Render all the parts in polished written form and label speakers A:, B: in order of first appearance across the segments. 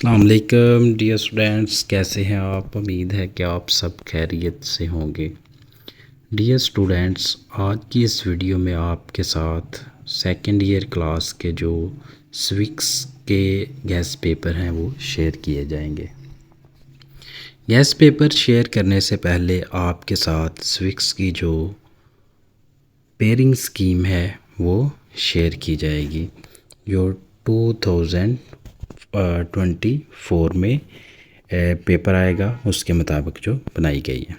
A: अस्सलाम वालेकुम dear students, कैसे हैं आप। उम्मीद है कि आप सब खैरियत से होंगे। डियर स्टूडेंट्स, आज की इस वीडियो में आपके साथ सेकंड ईयर क्लास के जो स्विक्स के गैस पेपर हैं वो शेयर किए जाएंगे। गैस पेपर शेयर करने से पहले आपके साथ स्विक्स की जो पेयरिंग स्कीम है वो शेयर की जाएगी, जो 2024 में पेपर आएगा उसके मुताबिक जो बनाई गई है।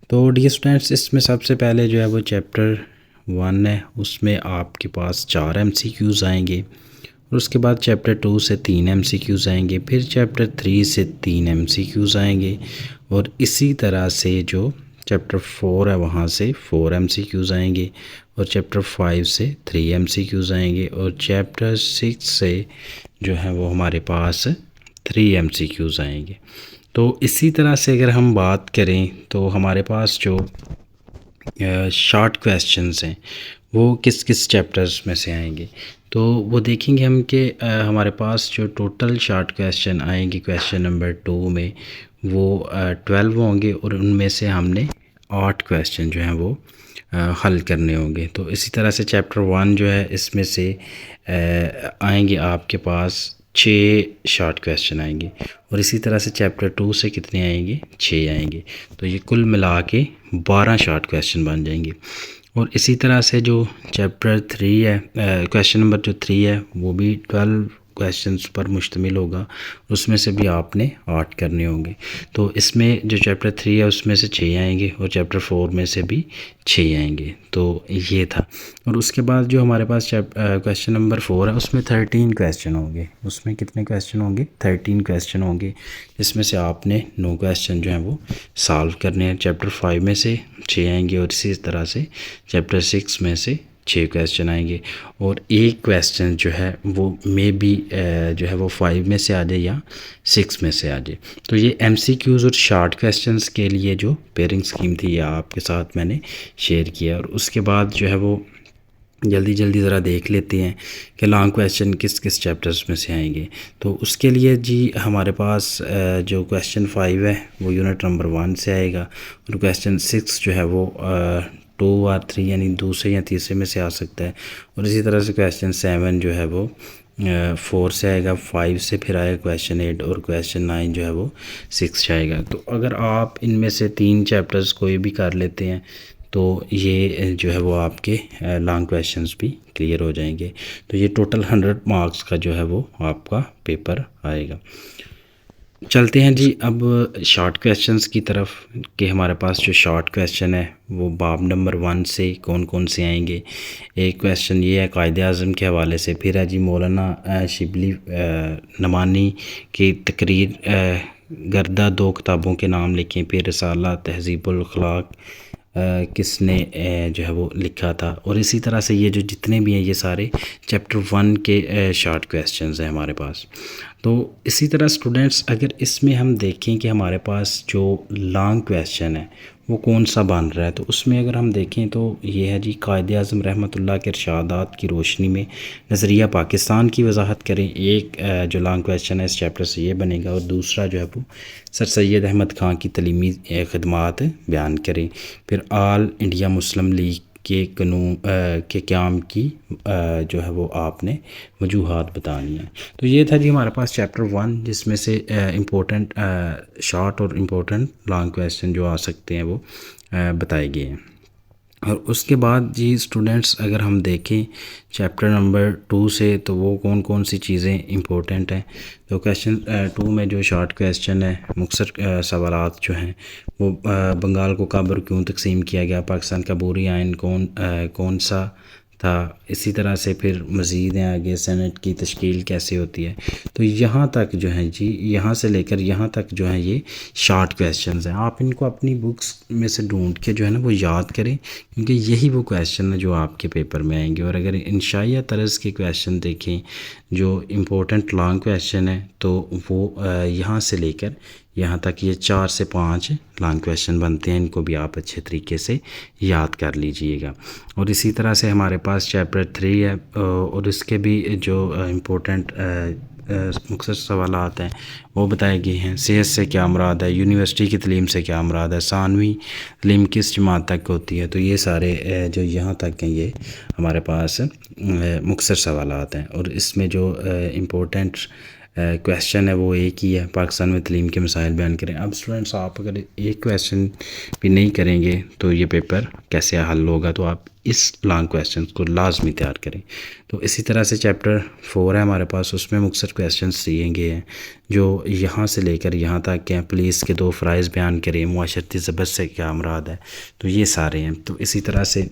A: तो डियर स्टूडेंट्स, इसमें सबसे पहले जो है वो चैप्टर 1 है, उसमें आपके पास 4 MCQs आएंगे और उसके बाद चैप्टर 2 से 3 MCQs आएंगे, फिर चैप्टर 3 से 3 MCQs आएंगे और इसी तरह से जो चैप्टर 4 है वहाँ से 4 MCQs आएंगे और चैप्टर 5 से 3 MCQs आएंगे और चैप्टर 6 से जो है वो हमारे पास 3 MCQs आएंगे। तो इसी तरह से अगर हम बात करें तो हमारे पास जो शॉर्ट क्वेश्चंस हैं वो किस किस चैप्टर्स में से आएंगे, तो वो देखेंगे हम कि हमारे पास जो टोटल शॉर्ट क्वेश्चन आएंगे क्वेश्चन नंबर 2 में वो 12 होंगे और उनमें से हमने 8 क्वेश्चन जो हैं वो हल करने होंगे। तो इसी तरह से चैप्टर 1 जो है इसमें से आएंगे आपके पास 6 शॉर्ट क्वेश्चन आएंगे और इसी तरह से चैप्टर 2 से कितने आएंगे, 6 आएंगे। तो ये कुल मिला के 12 शॉर्ट क्वेश्चन बन जाएंगे। और इसी तरह से जो चैप्टर 3 है, क्वेश्चन नंबर जो 3 है वो भी 12 क्वेश्चंस पर मुश्तमिल होगा, उसमें से भी आपने 8 करने होंगे। तो इसमें जो चैप्टर 3 है उसमें से 6 आएंगे और चैप्टर 4 में से भी 6 आएंगे। तो ये था। और उसके बाद जो हमारे पास क्वेश्चन नंबर 4 है उसमें 13 क्वेश्चन होंगे। उसमें कितने क्वेश्चन होंगे, 13 क्वेश्चन होंगे, जिसमें से आपने 9 क्वेश्चन जो हैं वो सॉल्व करने हैं। चैप्टर 5 में से 6 आएंगे और इसी तरह से चैप्टर 6 में से 6 क्वेश्चन आएंगे और एक क्वेश्चन जो है वो मे बी जो है वो 5 में से आ जाए या 6 में से आ जाए। तो ये MCQs और शॉर्ट क्वेश्चंस के लिए जो पेयरिंग स्कीम थी ये आपके साथ मैंने शेयर किया। और उसके बाद जो है वो जल्दी जल्दी ज़रा देख लेते हैं कि लॉन्ग क्वेश्चन किस किस चैप्टर्स में से आएंगे। तो उसके लिए जी हमारे पास जो क्वेश्चन 5 है वो यूनिट नंबर 1 से आएगा और क्वेश्चन 6 जो है वो 2 और 3 यानी दूसरे या तीसरे में से आ सकता है। और इसी तरह से क्वेश्चन 7 जो है वो 4 से आएगा, 5 से फिर आएगा क्वेश्चन 8 और क्वेश्चन 9 जो है वो 6 से आएगा। तो अगर आप इनमें से 3 चैप्टर्स कोई भी कर लेते हैं तो ये जो है वो आपके लॉन्ग क्वेश्चंस भी क्लियर हो जाएंगे। तो ये टोटल 100 मार्क्स का जो है वो आपका पेपर आएगा। चलते हैं जी अब शॉर्ट क्वेश्चंस की तरफ कि हमारे पास जो शॉर्ट क्वेश्चन है वो बाब नंबर 1 से कौन कौन से आएंगे। एक क्वेश्चन ये है कायदे आज़म के हवाले से, फिर है जी मौलाना शिबली नमानी की तकरीर गर्दा 2 किताबों के नाम लिखें, फिर रसाला तहज़ीबुल अखलाक किसने जो है वो लिखा था। और इसी तरह से ये जो जितने भी हैं ये सारे चैप्टर 1 के शॉर्ट क्वेश्चंस हैं हमारे पास। तो इसी तरह स्टूडेंट्स अगर इसमें हम देखें कि हमारे पास जो लॉन्ग क्वेश्चन है वो कौन सा बन रहा है, तो उसमें अगर हम देखें तो ये है जी कायदे आज़म रहमतुल्लाह के इरशादात की रोशनी में नज़रिया पाकिस्तान की वजाहत करें। एक जो लॉन्ग क्वेश्चन है इस चैप्टर से ये बनेगा और दूसरा जो है वो सर सैयद अहमद ख़ान की तलीमी खदमात बयान करें। फिर आल इंडिया मुस्लिम लीग के कानून के क़याम की जो है वो आपने वजूहात बतानी है। तो ये था जी हमारे पास चैप्टर 1 जिसमें से इम्पोर्टेंट शॉर्ट और इम्पोर्टेंट लॉन्ग क्वेश्चन जो आ सकते हैं वो बताए गए हैं। और उसके बाद जी स्टूडेंट्स अगर हम देखें चैप्टर नंबर 2 से तो वो कौन कौन सी चीज़ें इम्पोर्टेंट हैं। तो क्वेश्चन 2 में जो शॉर्ट क्वेश्चन है मुख्तसर सवालात जो हैं वो बंगाल को कब और क्यों तकसीम किया गया, पाकिस्तान का बूरी आइन कौन सा था, इसी तरह से फिर मज़ीद हैं आगे सेनेट की तश्कील कैसे होती है। तो यहाँ तक जो है जी यहाँ से लेकर यहाँ तक जो है ये शॉर्ट क्वेश्चंस हैं। आप इनको अपनी बुक्स में से ढूंढ के जो है ना वो याद करें क्योंकि यही वो क्वेश्चन है जो आपके पेपर में आएंगे। और अगर इंशाइया तरज़ के क्वेश्चन देखें जो इम्पोर्टेंट लॉन्ग क्वेश्चन है तो वो यहाँ से लेकर यहाँ तक ये 4 से 5 लॉन्ग क्वेश्चन बनते हैं। इनको भी आप अच्छे तरीके से याद कर लीजिएगा। और इसी तरह से हमारे पास चैप्टर 3 है और इसके भी जो इम्पोर्टेंट मुख्तसर सवालात हैं वो बताए गए हैं। सेहत से क्या मुराद है, यूनिवर्सिटी की तलीम से क्या मुराद है, सानवी तलीम किस जमात तक होती है। तो ये सारे जो यहाँ तक हैं ये हमारे पास मुख्तसर सवालात हैं। और इसमें जो इम्पोर्टेंट क्वेश्चन है वो एक ही है, पाकिस्तान में तलीम के मसाइल बयान करें। अब स्टूडेंट्स आप अगर एक क्वेश्चन भी नहीं करेंगे तो ये पेपर कैसे हल होगा, तो आप इस लॉन्ग क्वेश्चन को लाजमी तैयार करें। तो इसी तरह से चैप्टर 4 है हमारे पास, उसमें मुख्तसर क्वेश्चन दिए गए हैं जो यहाँ से लेकर यहाँ तक हैं। पुलिस के 2 फ़राइज़ बयान करें, मुआशरती ज़बत से क्या मुराद है, तो ये सारे हैं। तो इसी तरह से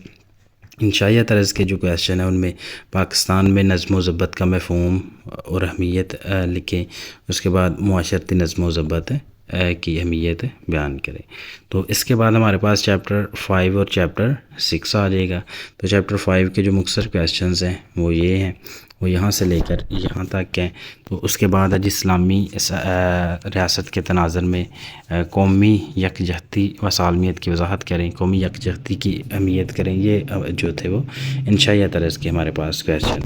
A: इंशाइया तर्ज़ के जो क्वेश्चन है उनमें पाकिस्तान में नज़्म व ज़ब्त का मफ़हूम और अहमियत लिखें। उसके बाद मुआशरती नज़्म व ज़ब्त की अहमियत बयान करें। तो इसके बाद हमारे पास चैप्टर 5 और चैप्टर 6 आ जाएगा। तो चैप्टर 5 के जो मुख्तसर क्वेश्चंस हैं वो ये हैं, वो यहाँ से लेकर यहाँ तक हैं। तो उसके बाद आज इस्लामी रियासत के तनाज़र में कौमी यकजहती व सालमियत की वजाहत करें, कौमी यकजहती की अहमियत करें। ये जो थे वो इंशाइया तरह के हमारे पास क्वेश्चन।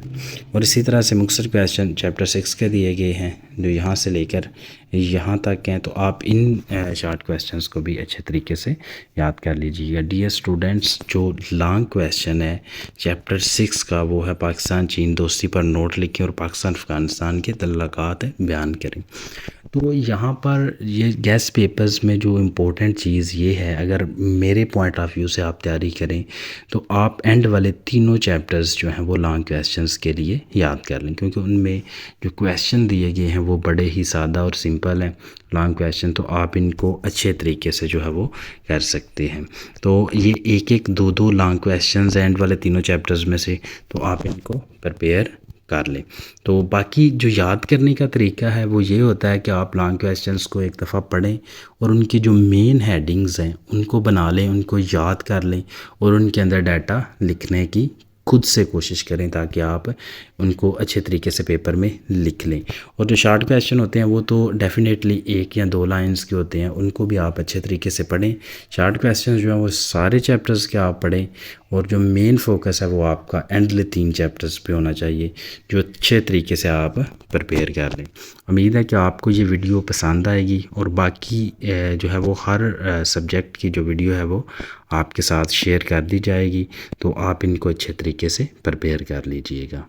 A: और इसी तरह से मुख्तसर क्वेश्चन चैप्टर 6 के दिए गए हैं जो यहाँ से लेकर यहाँ तक हैं। तो आप इन शॉर्ट क्वेश्चंस को भी अच्छे तरीके से याद कर लीजिएगा। डियर स्टूडेंट्स, जो लॉन्ग क्वेश्चन है चैप्टर 6 का वो है पाकिस्तान चीन दोस्ती पर नोट लिखें और पाकिस्तान अफ़गानिस्तान के तल्लुकात बयान करें। तो यहाँ पर ये गेस्ट पेपर्स में जो इम्पोर्टेंट चीज़ ये है, अगर मेरे पॉइंट ऑफ व्यू से आप तैयारी करें तो आप एंड वाले तीनों चैप्टर्स जो हैं वो लॉन्ग क्वेश्चंस के लिए याद कर लें, क्योंकि उनमें जो क्वेश्चन दिए गए हैं वो बड़े ही सादा और सिंपल हैं लॉन्ग क्वेश्चन। तो आप इनको अच्छे तरीके से जो है वो कर सकते हैं। तो ये एक एक दो दो लॉन्ग क्वेश्चंस एंड वाले तीनों चैप्टर्स में से, तो आप इनको प्रिपेयर कर लें। तो बाकी जो याद करने का तरीका है वो ये होता है कि आप लॉन्ग क्वेश्चंस को एक दफ़ा पढ़ें और उनकी जो मेन हेडिंग्स हैं उनको बना लें, उनको याद कर लें और उनके अंदर डाटा लिखने की खुद से कोशिश करें ताकि आप उनको अच्छे तरीके से पेपर में लिख लें। और जो शॉर्ट क्वेश्चन होते हैं वो तो डेफ़िनेटली 1 या 2 लाइंस के होते हैं, उनको भी आप अच्छे तरीके से पढ़ें। शॉर्ट क्वेश्चन जो हैं वो सारे चैप्टर्स के आप पढ़ें और जो मेन फोकस है वो आपका एंडले 3 चैप्टर्स पे होना चाहिए जो अच्छे तरीके से आप प्रिपेयर कर लें। उम्मीद है कि आपको ये वीडियो पसंद आएगी और बाकी जो है वो हर सब्जेक्ट की जो वीडियो है वो आपके साथ शेयर कर दी जाएगी, तो आप इनको अच्छे तरीके से प्रिपेयर कर लीजिएगा।